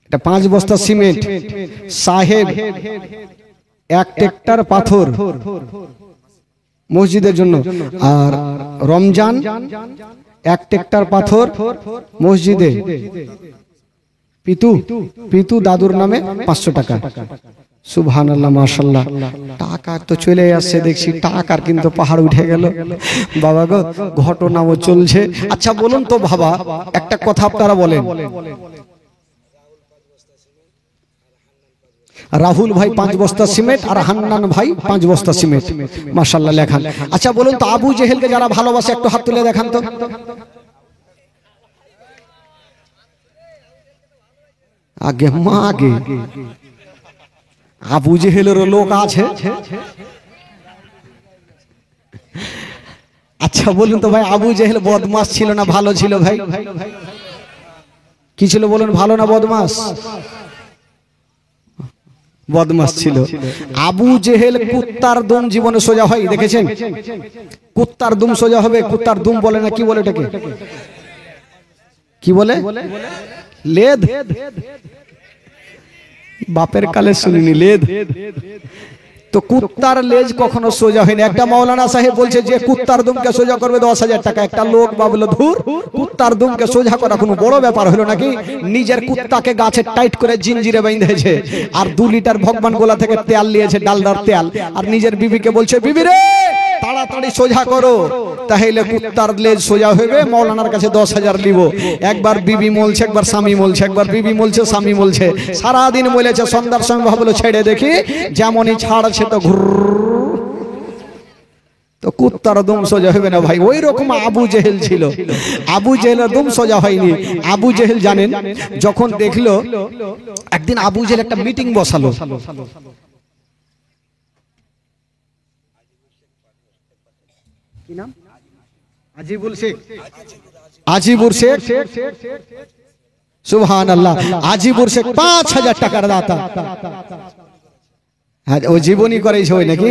এটা 5 বস্তা সিমেন্ট, সাহেব 1 ট্রাক্টর পাথর মসজিদের জন্য, আর রমজান 1 ট্রাক্টর পাথর মসজিদে, পিতু দাদুর নামে 500 টাকা। সুবহানাল্লাহ মাশাআল্লাহ। টাকা তো চলে আসছে দেখছি, টাকার কিন্তু পাহাড় উঠে গেল। বাবা গো ঘটনাও চলছে। আচ্ছা বলুন তো বাবা, একটা কথা আপনারা বলেন, রাহুল ভাই 5 বস্তা সিমেন্ট আর হান্নান ভাই 5 বস্তা সিমেন্ট, মাশাআল্লাহ লেখান। আচ্ছা বলুন তো আবু জেহেলকে যারা ভালোবাসে একটু হাত তুলে দেখান তো। আগে মা আগে আবু জেহেলের লোক আছে। আচ্ছা বলুন তো ভাই আবু জেহেল বদমাস ছিল না ভালো ছিল ভাই? কি ছিল বলুন, ভালো না বদমাস? বদমাস ছিল। আবু জেহেল কুত্তার দুম জীবনে সোজা হয় দেখেছেন? কুত্তার দুম সোজা হবে, কুত্তার দুম বলে না, কি বলে এটাকে? কি বলে? লেদ। বাপের কালে শুনিনি লেদ। তো কুত্তার লেজ কখনো সোজা হয়নি। একটা মাওলানা সাহেব বলছে যে কুত্তার দুমকে সোজা করবে 10,000 টাকা। একটা লোক ভাবলো ধুর, কুত্তার দুমকে সোজা করা কোনো বড় ব্যাপার হলো নাকি? নিজের কুত্তাকে গাছে টাইট করে জিনজিরে বেঁধেছে আর 2 লিটার ভগবান গোলা থেকে তেল নিয়েছে, ডালদার তেল, আর নিজের বিবিকে বলছে বিবি রে তাড়াতাড়ি সোজা করো, তাহলে কুত্তার লেজ সোজা হবে। মাওলানার কাছে 10,000 নিব। একবার বিবি মলছে, একবার স্বামী মলছে, একবার বিবি মলছে, স্বামী মলছে, সারাদিন বলেছে। সন্ধ্যার সময় ভাবলো ছেড়ে দেখি, যেমনই ছাড়ছে তো ঘুর, তো কুত্তার দুম সোজা হবে না ভাই। ওই রকম আবু জেহেল ছিল। আবু জেহেলের দুম সোজা হয়নি। আবু জেহেল জানেন যখন দেখলো, একদিন আবু জেহেল একটা মিটিং বসালো। কি নাম? আজিবুল শেখ। আজিবুর শেখ, সুবহানাল্লাহ। আজিবুর শেখ 5,000 টাকার দাতা। ও জীবনী করেছে ওই নাকি?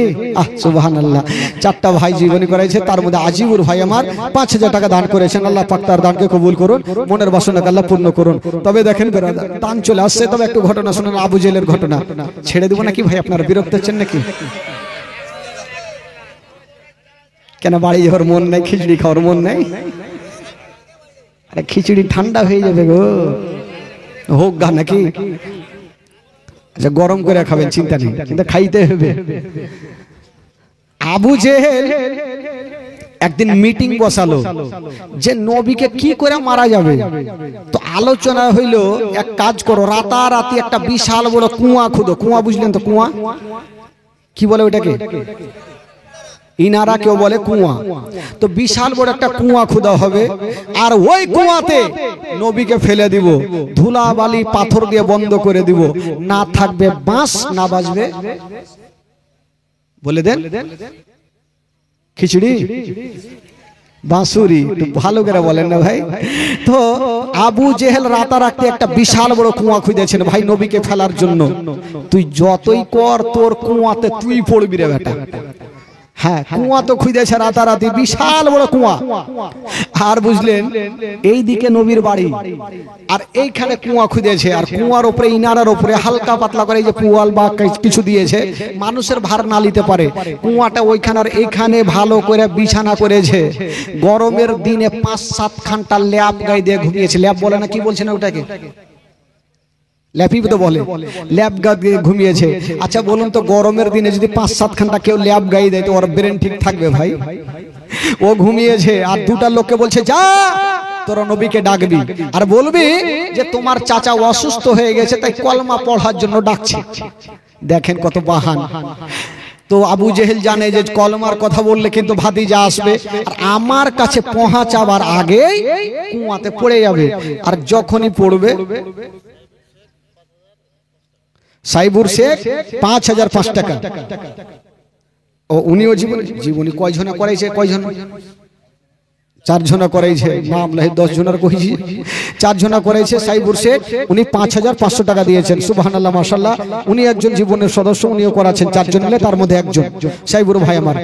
সুবহানাল্লাহ। 4টা ভাই জীবনী করেছে, তার মধ্যে আজিবুর ভাই আমার 5,000 টাকা দান করেছেন। আল্লাহ পাক তার দানকে কবুল করুন, মনের বাসনাকে আল্লাহ পূর্ণ করুন। তবে দেখেন দান চলে আসছে, তবে একটু ঘটনা শুনুন, আবু জেহেলের ঘটনা। ছেড়ে দেবো নাকি ভাই? আপনারা বিরক্ত হচ্ছেন নাকি? কেন বাড়ি যাওয়ার মন নেই, খিচুড়ি খাওয়ার মন নেই? আরে খিচুড়ি ঠান্ডা হয়ে যাবে গো, হোক গা নাকি? আচ্ছা গরম করে খাবেন, চিন্তা নেই, কিন্তু খাইতে হবে। আবু জেহেল একদিন মিটিং বসালো যে নবীকে কি করে মারা যাবে। তো আলোচনা হইলো এক কাজ করো, রাতারাতি একটা বিশাল বড় কুয়া খুদো। কুয়া বুঝলেন তো? কুয়া কি বলে ওটাকে? ইনারা কেউ বলে কুয়া। তো বিশাল বড় একটা কুয়া খুদা হবে, আর ওই কুয়াতে নবীকে ফেলে দিব, ধুলা বালি পাথর দিয়ে বন্ধ করে দিব, না থাকবে বাঁশ, না বাজবে বলে দেন খিচুড়ি বাঁশুরি। ভালো করে বলেন না ভাই। তো আবু জেহেল রাতারাতি একটা বিশাল বড় কুয়া খুঁজেছেন ভাই নবীকে ফেলার জন্য। তুই যতই কর, তোর কুয়াতে তুই পড়বি রে বেটা। হ্যাঁ, কুয়া তো খুঁজেছে রাতারাতি, বিশাল বড় কুয়া। আর বুঝলেন, এই দিকে নবীর বাড়ি, আর এইখানে কুয়া খুঁজেছে, আর কুয়ার উপরে ইনারার উপরে হালকা পাতলা করে এই যে পুয়াল বা কিছু দিয়েছে, মানুষের ভার না নিতে পারে। কুয়াটা ওইখানে আর এইখানে ভালো করে বিছানা করেছে। গরমের দিনে 5-7 ঘন্টা ল্যাপ গায়ে দিয়ে ঘুমিয়েছে। ল্যাপ বলে না, কি বলছে না ওটাকে? ল্যাপি তো বলে। ল্যাপ গায়ে ঘুমিয়েছে। আচ্ছা বলুন তো, গরমের দিনে যদি 5-7 ঘন্টা কেউ ল্যাপ গায়ে দেয় তো ওর ব্রেন ঠিক থাকবে ভাই? ও ঘুমিয়েছে, আর দুটা লোককে বলছে যা তোরা নবীকে ডাকবি, আর বলবি যে তোমার চাচা অসুস্থ হয়ে গেছে, তাই কলমা পড়ার জন্য ডাকছে। দেখেন কত বাহান। তো আবু জেহেল জানে যে কলমার কথা বললে কিন্তু ভাতিজা আসবে, আর আমার কাছে পৌঁছাবার আগেই কুয়াতে পড়ে যাবে। আর যখনই পড়বে, সাইবুর শেখ 5005 টাকা। ও উনিও জীবনী কয়জনা করাইছে? কয়জন? 4 জনা করাইছে। নাম লাহি 10 জনের কইছি, 4 জনা করাইছে। সাইবুর শেখ উনি 5500 টাকা দিয়েছেন। সুবহানাল্লাহ, মাশাআল্লাহ। উনি একজন জীবনের সদস্য, উনিও করাছেন। 4 জন মিলে, তার মধ্যে একজন সাইবুর ভাই আমার।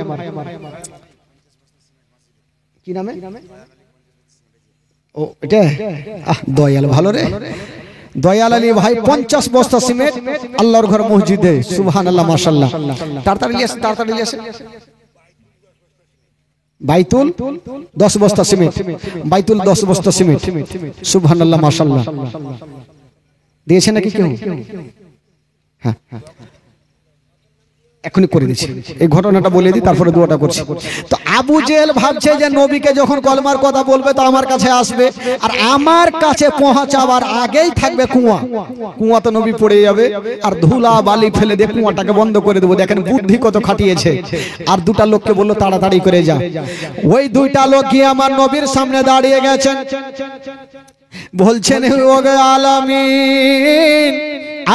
কি নামে? ও এটা দয়াল, ভালো রে দয়াল আলী ভাই। 50 বস্তা সিমেন্ট আল্লাহর ঘর মসজিদে। সুবহানাল্লাহ, মাশাআল্লাহ। তাড়াতাড়ি আসে, তাড়াতাড়ি আসে। বাইতুল 10 বস্তা সিমেন্ট, বাইতুল 10 বস্তা সিমেন্ট। সুবহানাল্লাহ, মাশাআল্লাহ। দিয়েছে নাকি কেউ? হ্যাঁ, এখনই করে দিচ্ছি। এই ঘটনাটা বলে দিই, তারপরে দোয়াটা করছি। তো আবু জেহেল ভাবছে যে নবীকে যখন কলমার কথা বলবে তো আমার কাছে আসবে, আর আমার কাছে পৌঁছাবার আগেই থাকবে কুয়া। কুয়াতে নবী পড়ে যাবে, আর ধুলা বালি ফেলে দিয়ে কুয়াটাকে বন্ধ করে দেবো। দেখেন বুদ্ধি কত খাটিয়েছে। আর দুটা লোককে বললো তাড়াতাড়ি করে যা। ওই দুইটা লোক গিয়ে আমার নবীর সামনে দাঁড়িয়ে গেছেন, বলছেন ওগে আলামিন,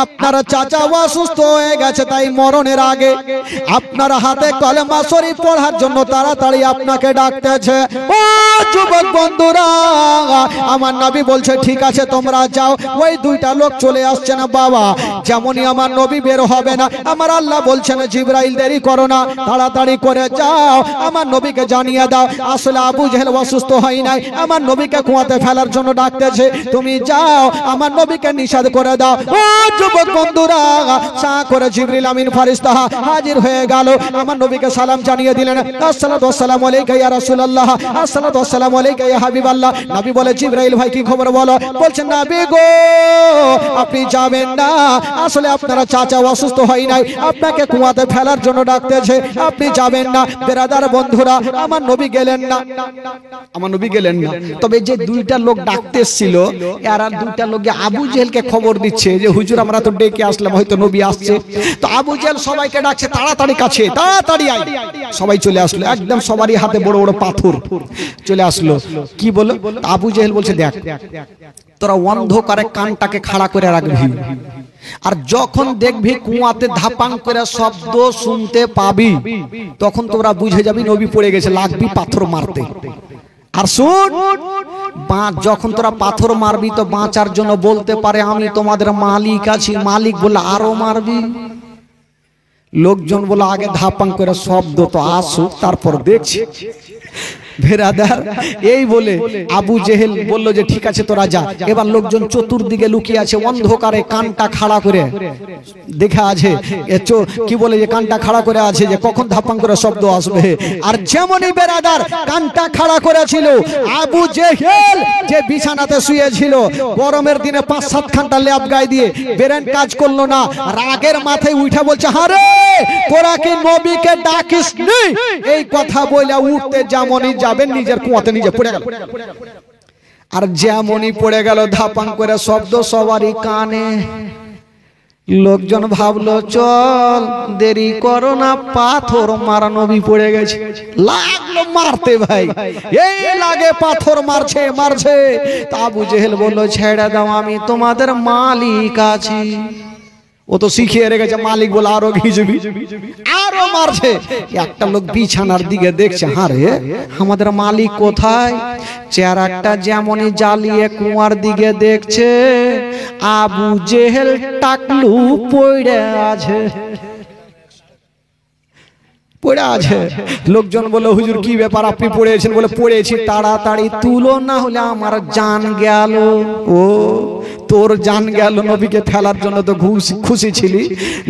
আপনার চাচা অসুস্থ হয়ে গেছে, তাই মরণের আগে আপনার হাতে কলেমা শরীফ পড়ার জন্য তাড়াতাড়ি আপনাকে ডাকতেছে। ও যুবক বন্ধুরা, আমার নবী বলছে ঠিক আছে তোমরা যাও। ওই দুইটা লোক চলে আসছে না বাবা। যেমনই আমার নবী বের হবে না, আমার আল্লাহ বলছেন জিবরাইল দেরি করো না, তাড়াতাড়ি করে যাও, আমার নবীকে জানিয়ে দাও আসলে আবু জেহেল অসুস্থ হয় নাই, আমার নবীকে কুয়াতে ফেলার জন্য ডাকতেছে। তুমি যাও, আমার নবীকে নিষেধ করে দাও। ও যুবক বন্ধুরা, সা করে জিবরিল আমিন ফেরেশতা হাজির হয়ে গেল। আমার নবীকে সালাম জানিয়ে দিলেন, আসসালাতু ওয়াসসালামু আলাইকা ইয়া রাসূলুল্লাহ, আসসালাতু ওয়াসসালামু আলাইকা ইয়া হাবিবাল্লাহ। নবী বলে জিবরাইল ভাই কি খবর বলো? বলছেন নবী গো, আপনি যাবেন না, আসলে আপনার চাচা অসুস্থ হয় নাই, আপনাকে কুয়াতে ফেলার জন্য ডাকতেছে, আপনি যাবেন না। বেরাদার বন্ধুরা, আমার নবী গেলেন না, আমার নবী গেলেন না। তবে যে দুইটা লোক ডাকতেছিল, এরা দুইটা লোকে আবু জেহেলকে খবর দিচ্ছে যে হুজুর আমরা তো ডেকে আসলাম, হয়তো নবী আসছে। তো আবু জেহেল সবাইকে ডাকছে তাড়াতাড়ি কাছে, তাড়াতাড়ি আয়। সবাই চলে আসলো, একদম সবারই হাতে বড় বড় পাথর চলে আসলো। কি বলো? আবু জেহেল বলছে দেখ, তোরা অন্ধকারে কানটাকে খাড়া করে রাখবি, আর যখন দেখবি কুয়াতে ধাপাং করে শব্দ শুনতে পাবি, তখন তোরা বুঝে যাবি নবী পড়ে গেছে, লাগবি পাথর মারতে। আর শুন, যখন তোরা পাথর মারবি তো বাঁচার জন্য বলতে পারে আমি তোমাদের মালিক আছি। মালিক বলে আরো মারবি। লোকজন বলে আগে ধাপাং করে শব্দ তো আসুক, তারপর দেখছি। বেরাদার এই বলে আবু জেহেল বলল যে ঠিক আছে তোরা যা। এবার লোকজন চতুর্দিকে লুকিয়ে আছে, অন্ধকারে কানটা খাড়া করে দেখা আছে, কি বলে যে কানটা খাড়া করে আছে যে কখন ধাপাং করে শব্দ আসবে। আর যেমনই বেরাদার কানটা খাড়া করেছিল, আবু জেহেল যে বিছানাতে শুয়েছিল, গরমের দিনে 5-7 ঘন্টা ল্যাব গায়ে দিয়ে বেরেন কাজ করলো না, রাগের মাথায় উঠে বলছে হারে তোরা কি নবীকে ডাকিস নি? এই কথা বলে উঠতে যেমনই যাবেন নিজের কুয়াতে নিজে পড়ে গেল। আর যেমনই পড়ে গেল ধাপাং করে শব্দ সবারই কানে। লোকজন ভাবলো চল দেরি করো না, পাথর মারা নবী পড়ে গেছে। লাগলো মারতে ভাই, এই লাগে পাথর মারছে মারছে। তা আবু জেহেল বললো ছেড়ে দাও, আমি তোমাদের মালিক আছি। ও তো শিখিয়ে রেখেছে মালিক বলে আরো ঘিজবি, আরো মারছে। একটা লোক বিছানার দিকে দেখছে, হারে আমাদের মালিক কোথায়? চেহারাটা যেমনই জ্বালিয়ে কুয়ার দিকে দেখছে, আবু জেহেল টাকলু পড়ে আছে, পড়ে আছে। লোকজন বলে হুজুর কি ব্যাপার আপনি পড়েছেন? বলে পড়েছি, তাড়াতাড়ি তুলো না হলে আমার জান গেল। ও তোর জান গেল, নবীকে ফেলার জন্য তো খুশি ছিলি।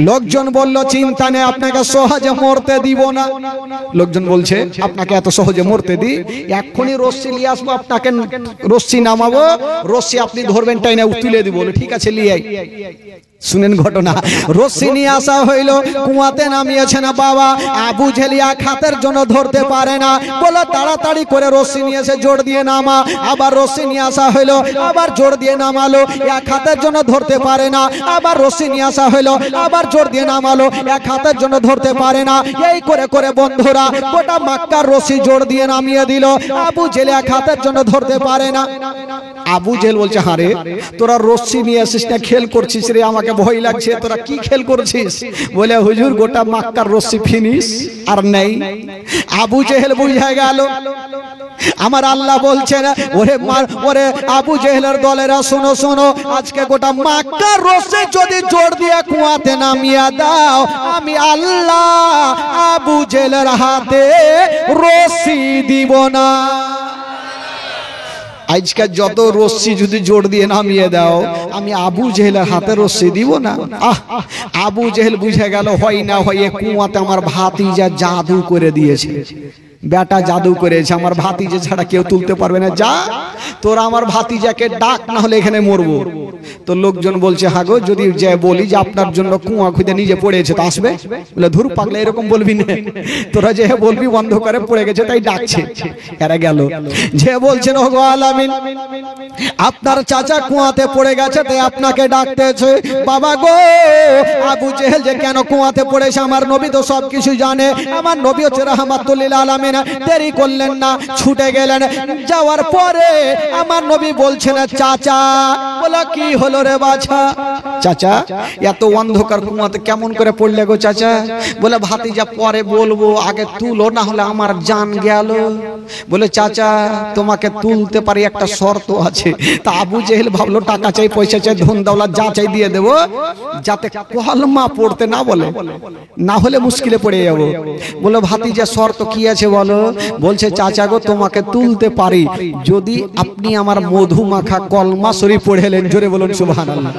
লোকজন বলল চিন্তা নেই, আপনাকে সহজে মরতে দিব না। লোকজন বলছে আপনাকে এত সহজে মরতে দি? এক্ষুনি রশ্মি নিয়ে আসবো, আপনাকে রশ্মি নামাবো, রশ্মি আপনি ধরবেন টাইনে তুলে দিব। বলে ঠিক আছে নিয়ে আই। শুনেন ঘটনা, রশ্মি নিয়ে আসা হইল, কুয়াতে নামিয়েছে না বাবা। আবু জেহেল এক হাতের জন্য ধরতে পারে না, বলে তাড়াতাড়ি করে রশ্মি নিয়ে এসে জোর দিয়ে নামা। আবার রশ্মি নিয়ে আসা হইলো, আবার জোর দিয়ে নামালো, এক হাতের জন্য ধরতে পারে না। আবার রশ্মি নিয়ে আসা হইলো, আবার জোর দিয়ে নামালো, এক হাতের জন্য ধরতে পারে না। এই করে করে বন্ধুরা গোটা মক্কার রশ্মি জোর দিয়ে নামিয়ে দিল। আবু জেহেল এক হাতের জন্য ধরতে পারে না। আবু জেহেল বলছে হারে তোরা রশ্মি নিয়ে আসিস না, খেল করছিস রে, আমাকে ভয় লাগছে। তোরা কি খেল করছিস? বলে হুজুর গোটা মক্কার রশ্মি ফিনিশ আর নেই। আবু জেহেল বুঝে গেল আমার আল্লাহ বলছেন ওরে আবু জেহেলের দলেরা শোনো শোনো, আজকে গোটা মক্কার রশ্মি যদি জোর দিয়ে কুয়াতে নামিয়ে দাও, আমি আল্লাহ আবু জেহেলের হাতে রশ্মি দিব না। আজকে যত রশ্মি যদি জোর দিয়ে নামিয়ে দাও, আমি আবু জেহেলের হাতে রশ্মি দিব না। আবু জেহেল বুঝে গেল হয় না হয় কুয়াতে আমার ভাতিজা জাদু করে দিয়েছে, বেটা জাদু করেছে, আমার ভাতিজা ছাড়া কেউ তুলতে পারবে না। যা তোরা আমার ভাতিজাকে ডাক, না হলে এখানে মরবো। তো লোকজন বলছে হাগো যদি যে বলি যে আপনার জন্য কুয়া খুঁজে নিজে পড়েছে তো আসবে? বলে ধুর পাগলা এরকম বলবি না, তোরা যে বলবি অন্ধকারে পড়ে গেছে তাই ডাকছে। এরা গেল যে বলছেন ও গো আলামিন আপনার চাচা কুয়াতে পড়ে গেছে তাই আপনাকে ডাকতেছে। বাবা গো আবু জেহেল যে কেন কুয়াতে পড়েছে আমার নবী তো সবকিছু জানে। আমার নবী হচ্ছে রাহমাতুল লিল আলামিন। দেরি করলেন না, ছুটে গেলেন। যাওয়ার পরে আমার নবী বলছেন চাচা। বলা কি হলো রে বাছা? চাচা এত অন্ধকার কুয়াতে কেমন করে পড়লে গো চাচা? বলে ভাতিজা পরে বলবো, আগে তুলো না হলে আমার জান গেল। বলে চাচা তোমাকে তুলতে পারি, একটা শর্ত আছে। তা আবু জেহেল ভাবলো টাকা চাই পয়সা চাই ধন দৌলত যা চাই দিয়ে দেবো, যাতে কলমা পড়তে না বলে, না হলে মুশকিলে পড়ে যাবো। বলে ভাতিজা শর্ত কি আছে বলো? বলছে চাচা গো তোমাকে তুলতে পারি যদি আপনি আমার মধু মাখা কলমা শরীফ পড়েলেন। জোরে বলুন সুবহানাল্লাহ।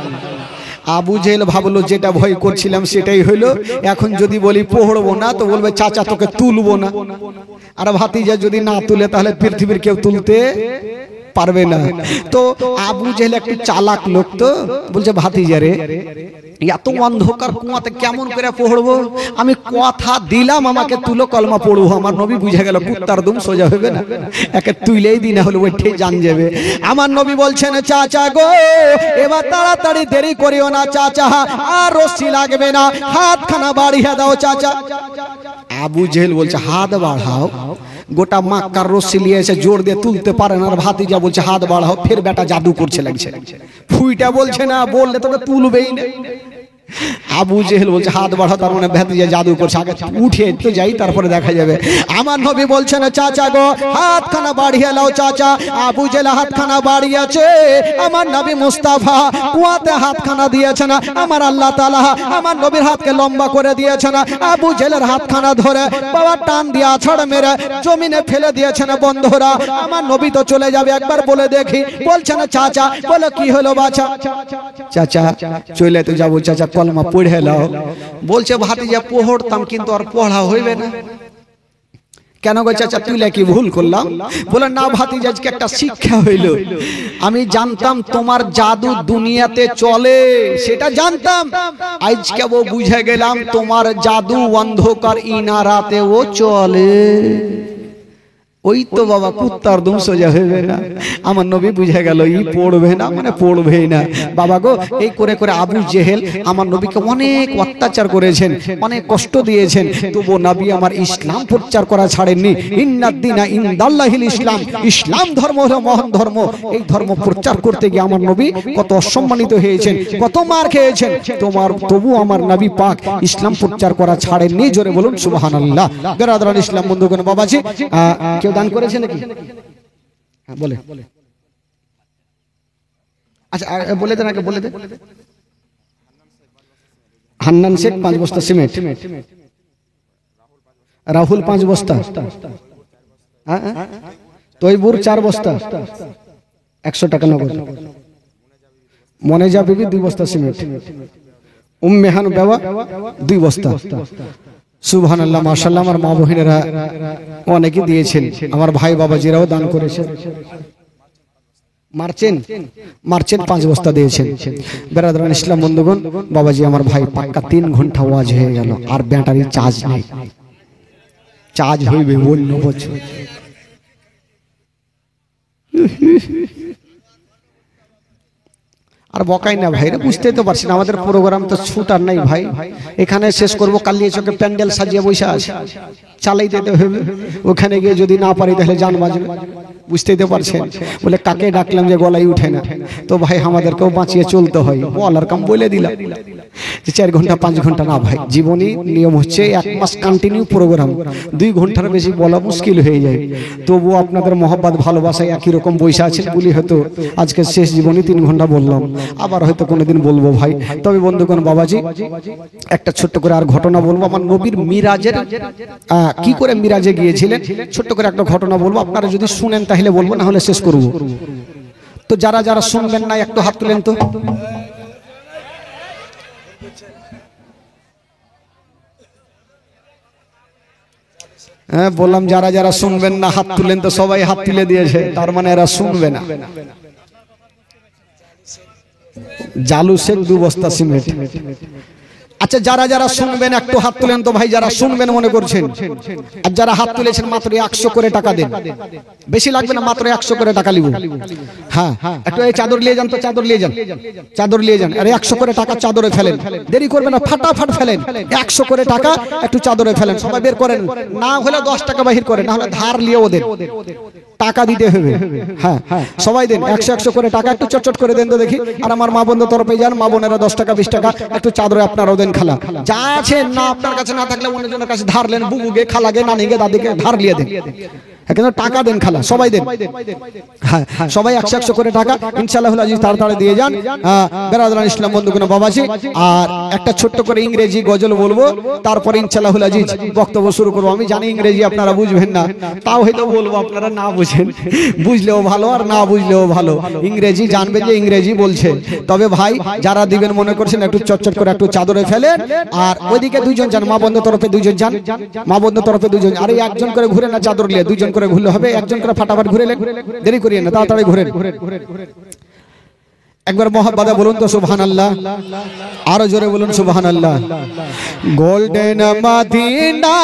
আবু জেহেল ভাবলো যেটা ভয় করছিলাম সেটাই হইলো। এখন যদি বলি পড়বো না তো বলবে চাচা তোকে তুলবো না। আর ভাতিজা যদি না তুলে তাহলে পৃথিবীর কেউ তুলতে পারবে না। তো আবু জেহেল একটু চালাক লোক, তো বলছে ভাতিজা রে এত অন্ধকার কুয়াতে কেমন করে পড়বো? আমি কথা দিলাম আমাকে তুলো কলমা পড়বো। আমার নবী বুঝে গেল কুত্তার দুম সোজা হবে না, একে তুইলেই দিন হলে ওইঠে জান যাবে। আমার নবী বলছেন চাচা গো এবার তাড়াতাড়ি দেরি করিও না চাচা, আর রশ্মি লাগবে না, হাতখানা বাড়িয়ে দাও চাচা। আবু জেহেল বলছে হাত বাড়াও। গোটা মক্কার রশ্মি নিয়ে এসে জোর দিয়ে তুলতে পারে না। আর ভাতিজা বলছে হাত বাড়াও। ফের বেটা জাদু করছে লাগছে, ফুইটা বলছে না, বললে তোকে তুলবেই না। আবু জেহেল বলছে হাত বাড়া, তার মানে ভাতিজা জাদু করছে, আগে উঠে তো যাই তারপরে দেখা যাবে। আমার নবী বলছেন চাচা গো হাতখানা বাড়িয়ে লাও চাচা। আবু জেহেল হাতখানা বাড়িয়েছে, আমার নবী মুস্তাফা কুয়াতে হাতখানা দিয়েছেন, আমার আল্লাহ তাআলা আমার নবীর হাতকে লম্বা করে দিয়েছেন। আবু জেহেলের হাতখানা ধরে বাবা টান দিয়ে আছাড় মেরে জমিনে ফেলে দিয়েছেন। বন্ধুরা আমার নবী তো চলে যাবে, একবার বলে দেখি। বলছেন চাচা, বলে কি হলো বাছা? চাচা চলে তো যাবো চাচা, কলমা পড়ে লাও। বলছে ভাতিজা পড়তাম কিন্তু আর পড়া হইবে না। কেন গো চাচা তুই কি ভুল করলাম? বলে না ভাতিজা আজকে একটা শিক্ষা হইল। আমি জানতাম তোমার জাদু দুনিয়াতে চলে, সেটা জানতাম, আজকে ও বুঝে গেলাম তোমার জাদু অন্ধকার ইনারাতেও চলে। ওই তো বাবা কুত্তার দুম সোজা হইবে না। আমার নবী বুঝে গেল ই পড়বে না মানে পড়বেই না। বাবা গো এই করে করে আবু জেহেল আমার নবীকে অনেক অত্যাচার করেছেন, অনেক কষ্ট দিয়েছেন, তবু নবী আমার ইসলাম প্রচার করা ছাড়েননি। ইন্নাদ-দীনা ইনদাল্লাহিল ইসলাম, ইসলাম ধর্ম হলো মহান ধর্ম। এই ধর্ম প্রচার করতে গিয়ে আমার নবী কত অসম্মানিত হয়েছেন, কত মার খেয়েছেন, তবু আমার নবী পাক ইসলাম প্রচার করা ছাড়েননি। জোরে বলুন সুবহানাল্লাহ। বেরাদরান ইসলাম বন্ধুগণ বাবাজি, দান করেছে নাকি? হ্যাঁ বলে, আচ্ছা বলে দেন আগে, বলে দে। হান্নান শেখ 5 বস্তা সিমেন্ট, রাহুল 5 বস্তা, তৈবুর 4 বস্তা 100 টাকা নগদ, মনেজা বিবি 2 বস্তা সিমেন্ট, উম্মেহান বাবা 2 বস্তা। সুবহানাল্লাহ মাশাআল্লাহ। আমার মা বহিনেরা অনেকে দিয়েছেন, আমার ভাই বাবাজিরাও দান করেছেন। মার্চেন্ট 5 বস্তা দিয়েছেন। বেরাদরান ইসলাম বন্ধুগণ বাবাজি আমার ভাই পাক্কা 3 ঘন্টা ওয়াজ হয়ে গেল, আর ব্যাটারি চার্জ নেই, চার্জ হইবে অন্য বছর। আর বকাই না ভাই, বুঝতেই তো পারছি না, আমাদের প্রোগ্রাম তো ছুটার নাই ভাই। এখানে শেষ করবো, কালিয়ে চোখে প্যান্ডেল সাজিয়ে বসে আছে, চালাই দিতে হবে। ওখানে গিয়ে যদি না পারি তাহলে জান বাজবে, বুঝতেই তো পারছেন। বলে কাকে ডাকলাম যে গলায় উঠে না, তো ভাই আমাদেরকেও বাঁচিয়ে চলতে হয়। বলার কাম বলে দিলাম যে 4 ঘন্টা 5 ঘন্টা না ভাই, জীবনী নিয়ম হচ্ছে 1 মাস কন্টিনিউ প্রোগ্রাম, 2 ঘন্টার বেশি বলা মুশকিল হয়ে যায়। তবুও আপনাদের মহব্বত ভালোবাসায় একই রকম বৈশা আছেন বলি হয়তো আজকে শেষ জীবনী 3 ঘন্টা বললাম, আবার হয়তো কোনোদিন বলবো ভাই। তবে বন্ধুগণ বাবাজি একটা ছোট্ট করে আর ঘটনা বলবো। আমার নবীর মিরাজের কি করে মিরাজে গিয়েছিলেন ছোট্ট করে একটা ঘটনা বলবো, আপনারা যদি শুনেন তাহলে বলবো, না হলে শেষ করবো। তো যারা যারা শুনবেন না একটু হাত তুলেন তো। হ্যাঁ বললাম যারা যারা শুনবেন না হাত তুলেন তো। সবাই হাত তুলে দিয়েছে, তার মানে এরা শুনবে না। জালু শেখ 2 বস্তা সিমেন্ট। আচ্ছা যারা যারা শুনবেন একটু হাত তুলেন তো ভাই, যারা শুনবেন মনে করছেন। আর যারা হাত তুলেছেন মাত্র 100 করে টাকা দেন, বেশি লাগবে না, মাত্র 100 করে টাকা লিব। হ্যাঁ একটু এই চাদর নিয়ে যান তো, চাদর নিয়ে যান, চাদর নিয়ে যান। আরে 100 করে টাকা চাদরে ফেলেন, দেরি করবেন না, ফাটাফাট ফেলেন। 100 করে টাকা একটু চাদরে ফেলেন, সবাই বের করেন। না হলে 10 টাকা বাহির করেন, না হলে ধার নিয়েও দেন, টাকা দিতে হবে। হ্যাঁ সবাই দেন 100 করে টাকা, একটু চটচট করে দেন তো দেখি। আর আমার মা বোনদের তরফে যান, মা বোনেরা 10 টাকা 20 টাকা একটু চাদরে আপনারাও দেন। খালা যা আছে না আপনার কাছে না থাকলে অন্যজনের কাছে ধার নেন, বুবুকে খালাকে নানিকে দাদিকে ধার নিয়ে দেন, কিন্তু টাকা দেন খালা, সবাই দেন। হ্যাঁ সবাই 100 করে টাকা ইনশাআল্লাহ আজিজ তাড়াতাড়ি দিয়ে যান। বেরাদরান ইসলাম বন্ধুগণ বাবাজি, আর একটা ছোট্ট করে ইংরেজি গজল বলবো, তারপরে ইনশাআল্লাহ আজিজ বক্তব্য শুরু করবো। আমি জানি ইংরেজি আপনারা বুঝবেন না, তাও হয়তো বলবো, আপনারা না বুঝেন, বুঝলেও ভালো আর না বুঝলেও ভালো। ইংরেজি জানবেন যে ইংরেজি বলছে। তবে ভাই যারা দিবেন মনে করছেন একটু চটচট করে একটু চাদরে ফেলেন। আর ওইদিকে 2 জন যান, মা বন্ধুর তরফে 2 জন যান, মা বন্ধুর তরফে 2 জন। আরে 1 জন করে ঘুরে না চাদর নিয়ে, 2 জন করে ঘুরলে হবে। 1 জন করে ফাটাফাট ঘুরেলেন, দেরি করিয়েন না, তাড়াতাড়ি ঘুরেন। একবার মহব্বতে বলুন তো সুবহানাল্লাহ, আরো জোরে বলুন সুবহানাল্লাহ। Golden Medina